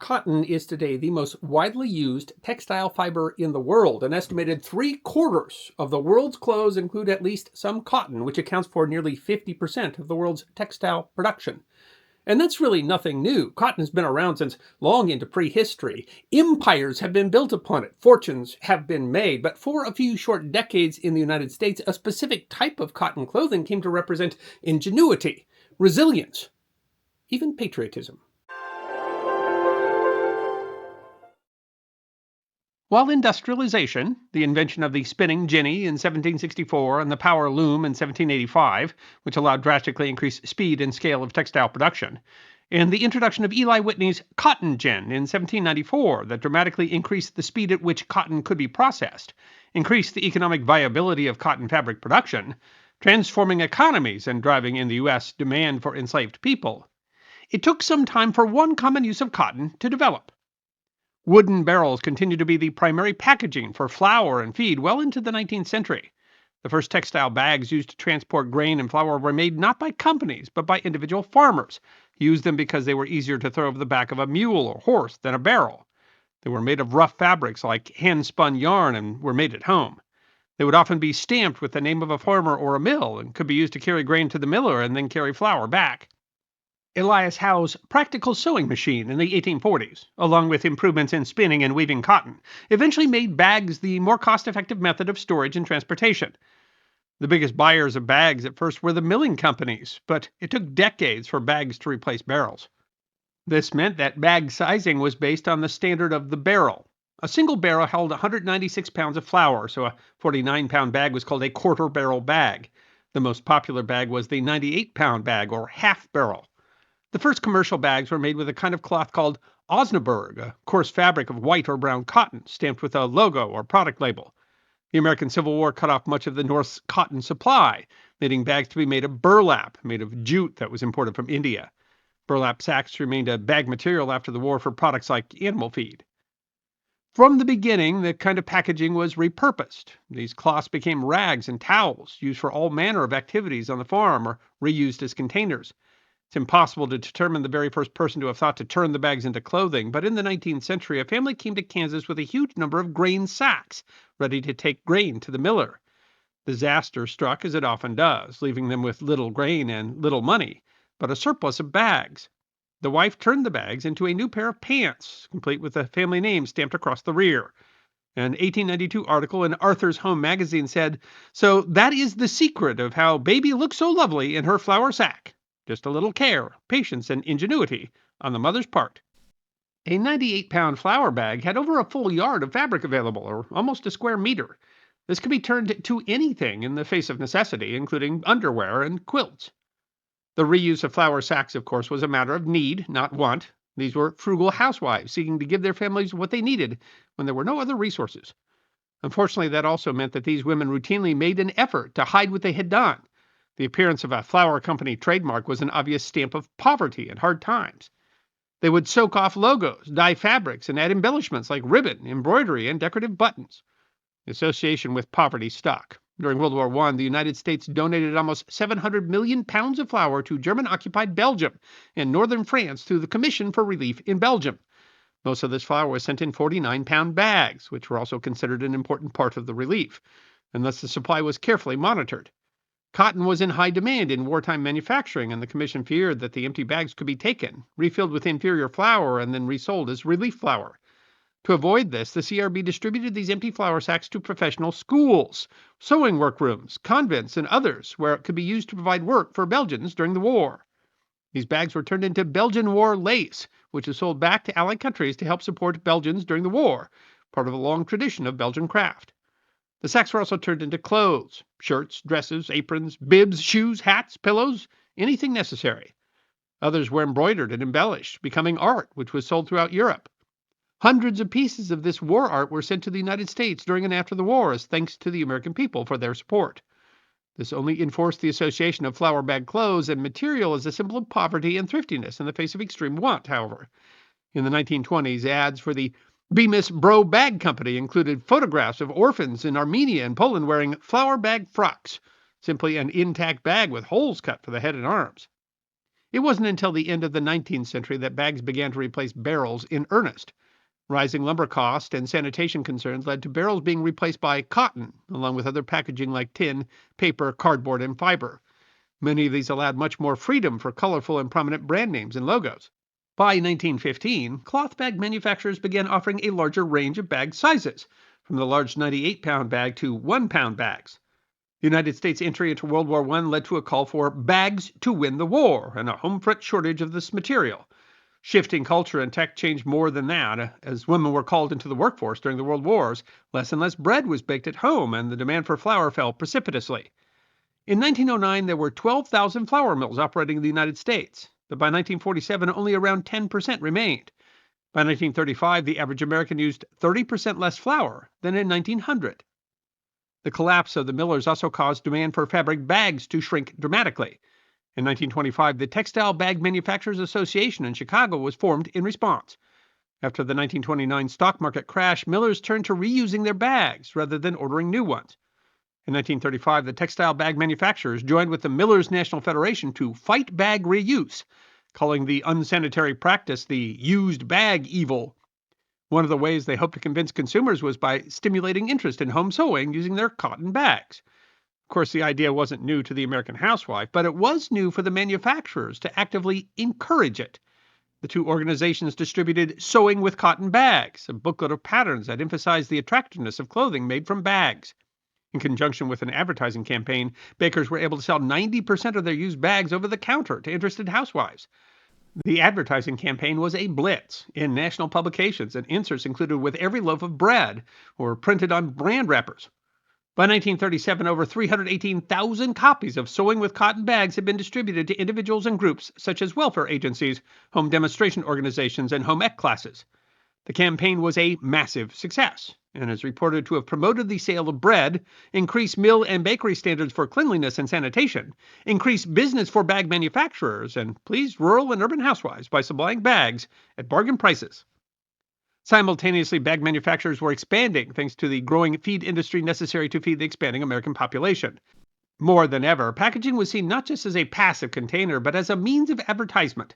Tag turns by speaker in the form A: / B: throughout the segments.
A: Cotton is today the most widely used textile fiber in the world. An estimated 3/4 of the world's clothes include at least some cotton, which accounts for nearly 50% of the world's textile production. And that's really nothing new. Cotton has been around since long into prehistory. Empires have been built upon it. Fortunes have been made. But for a few short decades in the United States, a specific type of cotton clothing came to represent ingenuity, resilience, even patriotism. While industrialization, the invention of the spinning jenny in 1764 and the power loom in 1785, which allowed drastically increased speed and scale of textile production, and the introduction of Eli Whitney's cotton gin in 1794 that dramatically increased the speed at which cotton could be processed, increased the economic viability of cotton fabric production, transforming economies and driving in the U.S. demand for enslaved people, it took some time for one common use of cotton to develop. Wooden barrels continued to be the primary packaging for flour and feed well into the 19th century. The first textile bags used to transport grain and flour were made not by companies, but by individual farmers, who used them because they were easier to throw over the back of a mule or horse than a barrel. They were made of rough fabrics like hand-spun yarn and were made at home. They would often be stamped with the name of a farmer or a mill and could be used to carry grain to the miller and then carry flour back. Elias Howe's practical sewing machine in the 1840s, along with improvements in spinning and weaving cotton, eventually made bags the more cost-effective method of storage and transportation. The biggest buyers of bags at first were the milling companies, but it took decades for bags to replace barrels. This meant that bag sizing was based on the standard of the barrel. A single barrel held 196 pounds of flour, so a 49-pound bag was called a quarter-barrel bag. The most popular bag was the 98-pound bag, or half-barrel. The first commercial bags were made with a kind of cloth called Osnaburg, a coarse fabric of white or brown cotton, stamped with a logo or product label. The American Civil War cut off much of the North's cotton supply, leading bags to be made of burlap, made of jute that was imported from India. Burlap sacks remained a bag material after the war for products like animal feed. From the beginning, the kind of packaging was repurposed. These cloths became rags and towels, used for all manner of activities on the farm or reused as containers. It's impossible to determine the very first person to have thought to turn the bags into clothing, but in the 19th century, a family came to Kansas with a huge number of grain sacks, ready to take grain to the miller. Disaster struck, as it often does, leaving them with little grain and little money, but a surplus of bags. The wife turned the bags into a new pair of pants, complete with the family name stamped across the rear. An 1892 article in Arthur's Home magazine said, "So that is the secret of how baby looks so lovely in her flour sack. Just a little care, patience, and ingenuity on the mother's part." A 98-pound flour bag had over a full yard of fabric available, or almost a square meter. This could be turned to anything in the face of necessity, including underwear and quilts. The reuse of flour sacks, of course, was a matter of need, not want. These were frugal housewives seeking to give their families what they needed when there were no other resources. Unfortunately, that also meant that these women routinely made an effort to hide what they had done. The appearance of a flour company trademark was an obvious stamp of poverty and hard times. They would soak off logos, dye fabrics, and add embellishments like ribbon, embroidery, and decorative buttons. The association with poverty stuck. During World War I, the United States donated almost 700 million pounds of flour to German-occupied Belgium and northern France through the Commission for Relief in Belgium. Most of this flour was sent in 49-pound bags, which were also considered an important part of the relief, and thus the supply was carefully monitored. Cotton was in high demand in wartime manufacturing, and the Commission feared that the empty bags could be taken, refilled with inferior flour, and then resold as relief flour. To avoid this, the CRB distributed these empty flour sacks to professional schools, sewing workrooms, convents, and others, where it could be used to provide work for Belgians during the war. These bags were turned into Belgian war lace, which was sold back to Allied countries to help support Belgians during the war, part of a long tradition of Belgian craft. The sacks were also turned into clothes, shirts, dresses, aprons, bibs, shoes, hats, pillows, anything necessary. Others were embroidered and embellished, becoming art, which was sold throughout Europe. Hundreds of pieces of this war art were sent to the United States during and after the war as thanks to the American people for their support. This only enforced the association of flour bag clothes and material as a symbol of poverty and thriftiness in the face of extreme want, however. In the 1920s, ads for the Bemis Bro Bag Company included photographs of orphans in Armenia and Poland wearing flour bag frocks, simply an intact bag with holes cut for the head and arms. It wasn't until the end of the 19th century that bags began to replace barrels in earnest. Rising lumber cost and sanitation concerns led to barrels being replaced by cotton, along with other packaging like tin, paper, cardboard, and fiber. Many of these allowed much more freedom for colorful and prominent brand names and logos. By 1915, cloth bag manufacturers began offering a larger range of bag sizes, from the large 98-pound bag to 1-pound bags. The United States' entry into World War I led to a call for bags to win the war and a home front shortage of this material. Shifting culture and tech changed more than that. As women were called into the workforce during the World Wars, less and less bread was baked at home, and the demand for flour fell precipitously. In 1909, there were 12,000 flour mills operating in the United States, but by 1947, only around 10% remained. By 1935, the average American used 30% less flour than in 1900. The collapse of the millers also caused demand for fabric bags to shrink dramatically. In 1925, the Textile Bag Manufacturers Association in Chicago was formed in response. After the 1929 stock market crash, millers turned to reusing their bags rather than ordering new ones. In 1935, the textile bag manufacturers joined with the Millers National Federation to fight bag reuse, calling the unsanitary practice the used bag evil. One of the ways they hoped to convince consumers was by stimulating interest in home sewing using their cotton bags. Of course, the idea wasn't new to the American housewife, but it was new for the manufacturers to actively encourage it. The two organizations distributed Sewing with Cotton Bags, a booklet of patterns that emphasized the attractiveness of clothing made from bags. In conjunction with an advertising campaign, bakers were able to sell 90% of their used bags over the counter to interested housewives. The advertising campaign was a blitz in national publications, and inserts included with every loaf of bread or printed on brand wrappers. By 1937, over 318,000 copies of Sewing with Cotton Bags had been distributed to individuals and groups such as welfare agencies, home demonstration organizations, and home ec classes. The campaign was a massive success and is reported to have promoted the sale of bread, increased mill and bakery standards for cleanliness and sanitation, increased business for bag manufacturers, and pleased rural and urban housewives by supplying bags at bargain prices. Simultaneously, bag manufacturers were expanding thanks to the growing feed industry necessary to feed the expanding American population. More than ever, packaging was seen not just as a passive container, but as a means of advertisement.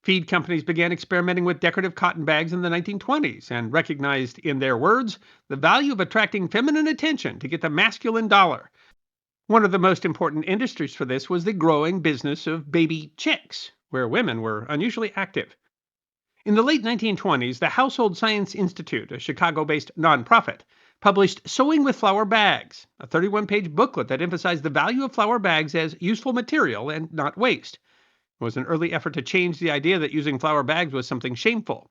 A: Feed companies began experimenting with decorative cotton bags in the 1920s and recognized, in their words, the value of attracting feminine attention to get the masculine dollar. One of the most important industries for this was the growing business of baby chicks, where women were unusually active. In the late 1920s, the Household Science Institute, a Chicago-based nonprofit, published Sewing with Flour Bags, a 31-page booklet that emphasized the value of flour bags as useful material and not waste. It was an early effort to change the idea that using flour bags was something shameful.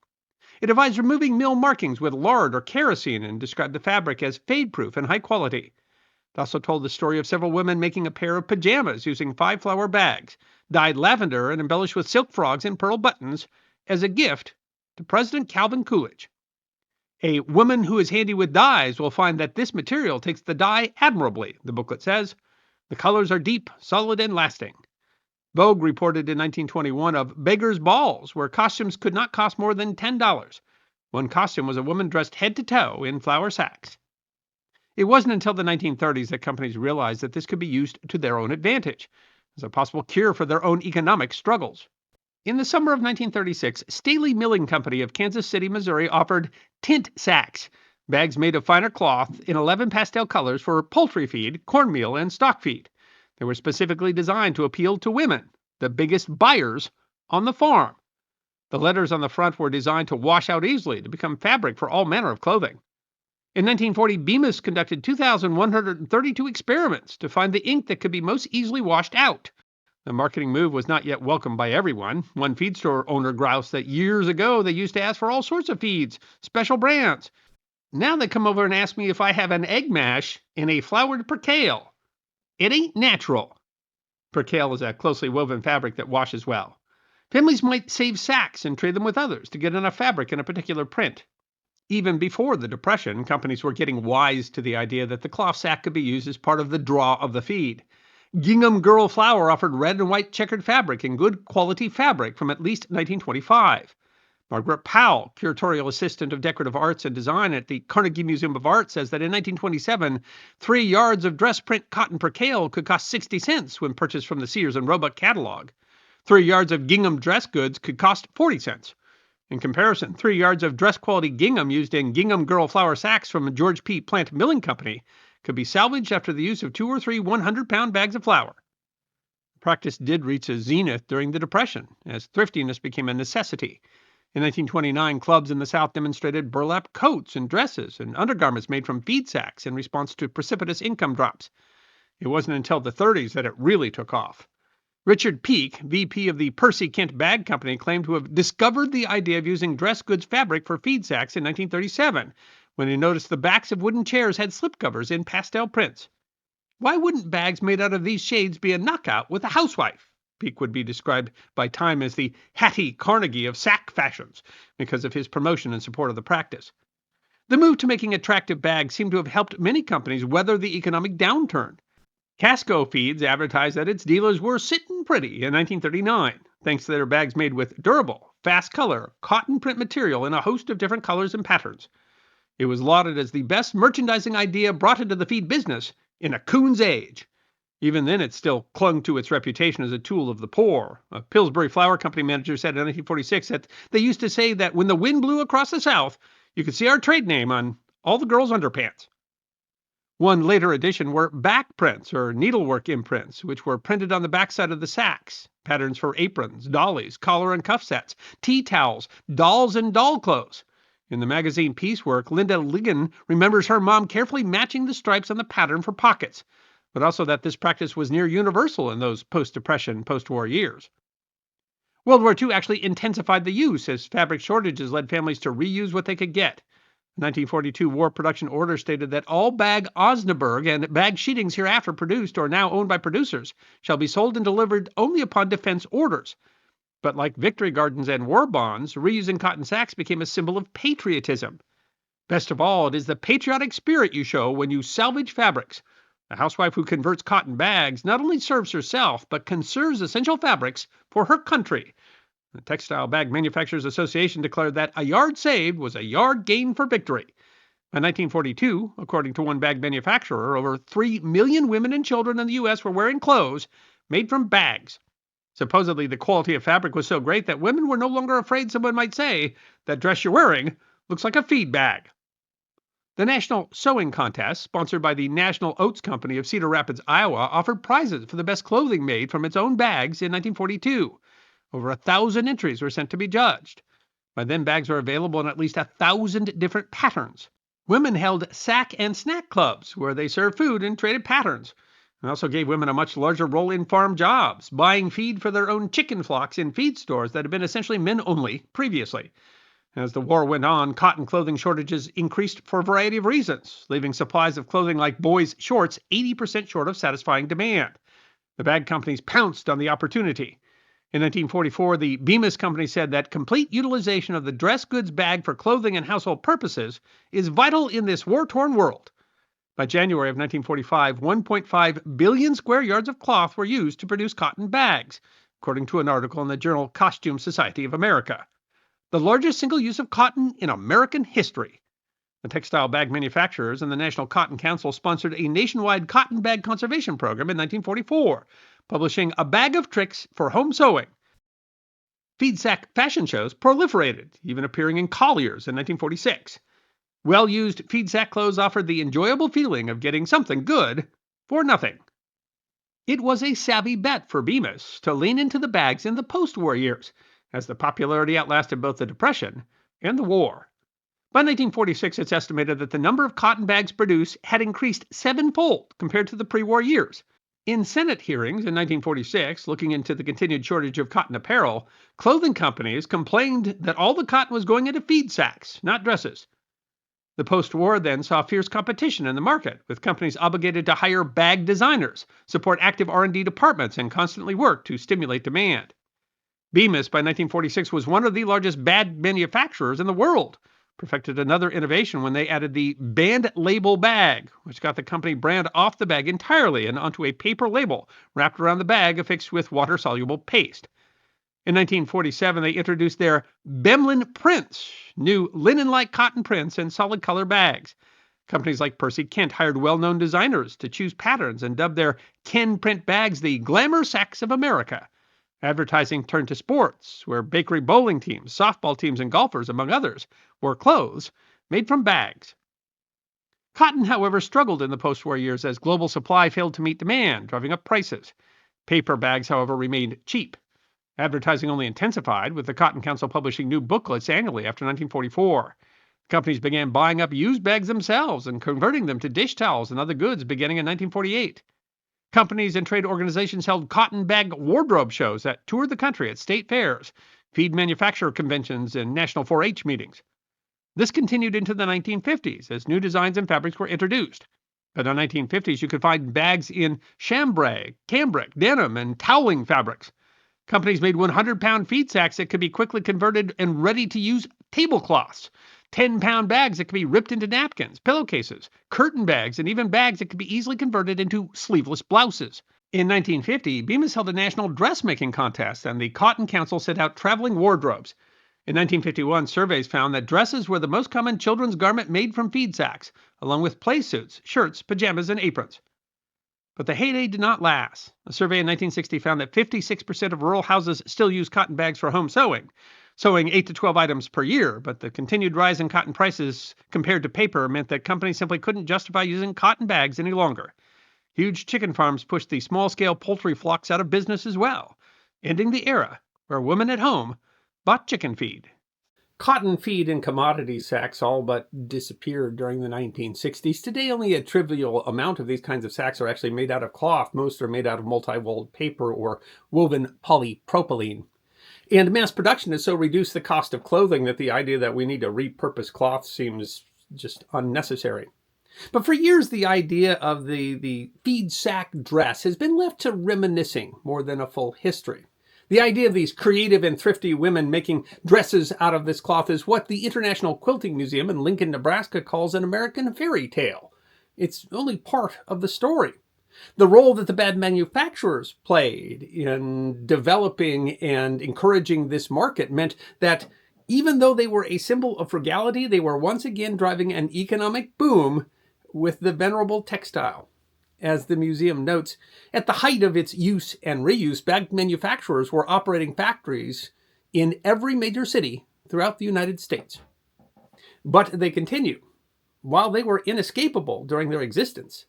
A: It advised removing mill markings with lard or kerosene and described the fabric as fade-proof and high quality. It also told the story of several women making a pair of pajamas using 5 flour bags, dyed lavender and embellished with silk frogs and pearl buttons, as a gift to President Calvin Coolidge. A woman who is handy with dyes will find that this material takes the dye admirably, the booklet says. The colors are deep, solid, and lasting. Vogue reported in 1921 of beggars' balls, where costumes could not cost more than $10. One costume was a woman dressed head to toe in flour sacks. It wasn't until the 1930s that companies realized that this could be used to their own advantage, as a possible cure for their own economic struggles. In the summer of 1936, Staley Milling Company of Kansas City, Missouri offered tint sacks, bags made of finer cloth in 11 pastel colors for poultry feed, cornmeal, and stock feed. They were specifically designed to appeal to women, the biggest buyers on the farm. The letters on the front were designed to wash out easily to become fabric for all manner of clothing. In 1940, Bemis conducted 2,132 experiments to find the ink that could be most easily washed out. The marketing move was not yet welcomed by everyone. One feed store owner groused that years ago they used to ask for all sorts of feeds, special brands. Now they come over and ask me if I have an egg mash in a floured percale. It ain't natural. Percale is a closely woven fabric that washes well. Families might save sacks and trade them with others to get enough fabric in a particular print. Even before the Depression, companies were getting wise to the idea that the cloth sack could be used as part of the draw of the feed. Gingham Girl Flour offered red and white checkered fabric and good quality fabric from at least 1925. Margaret Powell, curatorial assistant of decorative arts and design at the Carnegie Museum of Art, says that in 1927, 3 yards of dress print cotton percale could cost 60 cents when purchased from the Sears and Roebuck catalog. 3 yards of gingham dress goods could cost 40 cents. In comparison, 3 yards of dress-quality gingham used in gingham girl flour sacks from George P. Plant Milling Company could be salvaged after the use of 2 or 3 100-pound bags of flour. The practice did reach a zenith during the Depression, as thriftiness became a necessity. In 1929, clubs in the South demonstrated burlap coats and dresses and undergarments made from feed sacks in response to precipitous income drops. It wasn't until the 30s that it really took off. Richard Peake, VP of the Percy Kent Bag Company, claimed to have discovered the idea of using dress goods fabric for feed sacks in 1937, when he noticed the backs of wooden chairs had slipcovers in pastel prints. Why wouldn't bags made out of these shades be a knockout with a housewife? Peake would be described by Time as the Hattie Carnegie of sack fashions because of his promotion and support of the practice. The move to making attractive bags seemed to have helped many companies weather the economic downturn. Casco Feeds advertised that its dealers were sitting pretty in 1939, thanks to their bags made with durable, fast-color, cotton print material in a host of different colors and patterns. It was lauded as the best merchandising idea brought into the feed business in a coon's age. Even then, it still clung to its reputation as a tool of the poor. A Pillsbury Flour Company manager said in 1946 that they used to say that when the wind blew across the South, you could see our trade name on all the girls' underpants. One later addition were back prints, or needlework imprints, which were printed on the backside of the sacks. Patterns for aprons, dollies, collar and cuff sets, tea towels, dolls and doll clothes. In the magazine Piecework, Linda Ligon remembers her mom carefully matching the stripes on the pattern for pockets, but also that this practice was near universal in those post-Depression, post-war years. World War II actually intensified the use as fabric shortages led families to reuse what they could get. 1942 war production order stated that all bag Osnaburg and bag sheetings hereafter produced or now owned by producers shall be sold and delivered only upon defense orders. But like victory gardens and war bonds, reusing cotton sacks became a symbol of patriotism. Best of all, it is the patriotic spirit you show when you salvage fabrics. A housewife who converts cotton bags not only serves herself, but conserves essential fabrics for her country. The Textile Bag Manufacturers Association declared that a yard saved was a yard gained for victory. By 1942, according to one bag manufacturer, over 3 million women and children in the U.S. were wearing clothes made from bags. Supposedly, the quality of fabric was so great that women were no longer afraid someone might say, "That dress you're wearing looks like a feed bag." The National Sewing Contest, sponsored by the National Oats Company of Cedar Rapids, Iowa, offered prizes for the best clothing made from its own bags in 1942. Over 1,000 entries were sent to be judged. By then, bags were available in at least 1,000 different patterns. Women held sack and snack clubs, where they served food and traded patterns. It also gave women a much larger role in farm jobs, buying feed for their own chicken flocks in feed stores that had been essentially men-only previously. As the war went on, cotton clothing shortages increased for a variety of reasons, leaving supplies of clothing like boys' shorts 80% short of satisfying demand. The bag companies pounced on the opportunity. In 1944, the Bemis Company said that complete utilization of the dress goods bag for clothing and household purposes is vital in this war-torn world. By January of 1945, 1.5 billion square yards of cloth were used to produce cotton bags, according to an article in the journal Costume Society of America. The largest single use of cotton in American history. The textile bag manufacturers and the National Cotton Council sponsored a nationwide cotton bag conservation program in 1944, publishing A Bag of Tricks for Home Sewing. Feed sack fashion shows proliferated, even appearing in Collier's in 1946. Well-used feed sack clothes offered the enjoyable feeling of getting something good for nothing. It was a savvy bet for Bemis to lean into the bags in the post-war years, as the popularity outlasted both the Depression and the war. By 1946, it's estimated that the number of cotton bags produced had increased 7-fold compared to the pre-war years. In Senate hearings in 1946, looking into the continued shortage of cotton apparel, clothing companies complained that all the cotton was going into feed sacks, not dresses. The post-war then saw fierce competition in the market, with companies obligated to hire bag designers, support active R&D departments, and constantly work to stimulate demand. Bemis, by 1946, was one of the largest bag manufacturers in the world, perfected another innovation when they added the band label bag, which got the company brand off the bag entirely and onto a paper label wrapped around the bag affixed with water-soluble paste. In 1947, they introduced their Bemlin prints, new linen-like cotton prints and solid-color bags. Companies like Percy Kent hired well-known designers to choose patterns and dubbed their Ken print bags the glamour sacks of America. Advertising turned to sports, where bakery bowling teams, softball teams, and golfers, among others, wore clothes made from bags. Cotton, however, struggled in the post-war years as global supply failed to meet demand, driving up prices. Paper bags, however, remained cheap. Advertising only intensified, with the Cotton Council publishing new booklets annually after 1944. Companies began buying up used bags themselves and converting them to dish towels and other goods beginning in 1948. Companies and trade organizations held cotton bag wardrobe shows that toured the country at state fairs, feed manufacturer conventions, and national 4-H meetings. This continued into the 1950s as new designs and fabrics were introduced. By the 1950s, you could find bags in chambray, cambric, denim, and toweling fabrics. Companies made 100-pound feed sacks that could be quickly converted and ready-to-use tablecloths, 10-pound bags that could be ripped into napkins, pillowcases, curtain bags, and even bags that could be easily converted into sleeveless blouses. In 1950, Bemis held a national dressmaking contest, and the Cotton Council sent out traveling wardrobes. In 1951, surveys found that dresses were the most common children's garment made from feed sacks, along with play suits, shirts, pajamas, and aprons. But the heyday did not last. A survey in 1960 found that 56% of rural houses still use cotton bags for home sewing 8 to 12 items per year, but the continued rise in cotton prices compared to paper meant that companies simply couldn't justify using cotton bags any longer. Huge chicken farms pushed the small-scale poultry flocks out of business as well, ending the era where women at home bought chicken feed. Cotton feed and commodity sacks all but disappeared during the 1960s. Today, only a trivial amount of these kinds of sacks are actually made out of cloth. Most are made out of multi-walled paper or woven polypropylene. And mass production has so reduced the cost of clothing that the idea that we need to repurpose cloth seems just unnecessary. But for years, the idea of the feed sack dress has been left to reminiscing more than a full history. The idea of these creative and thrifty women making dresses out of this cloth is what the International Quilting Museum in Lincoln, Nebraska calls an American fairy tale. It's only part of the story. The role that the bad manufacturers played in developing and encouraging this market meant that even though they were a symbol of frugality, they were once again driving an economic boom with the venerable textile. As the museum notes, at the height of its use and reuse, bag manufacturers were operating factories in every major city throughout the United States. But they continue. While they were inescapable during their existence,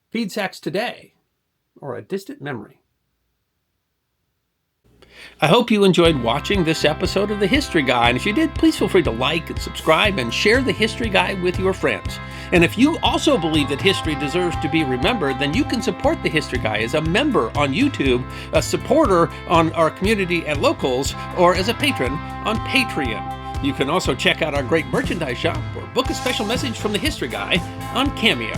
A: feed sacks today are a distant memory. I hope you enjoyed watching this episode of The History Guy, and if you did, please feel free to like and subscribe and share The History Guy with your friends. And if you also believe that history deserves to be remembered, then you can support The History Guy as a member on YouTube, a supporter on our community at Locals, or as a patron on Patreon. You can also check out our great merchandise shop or book a special message from The History Guy on Cameo.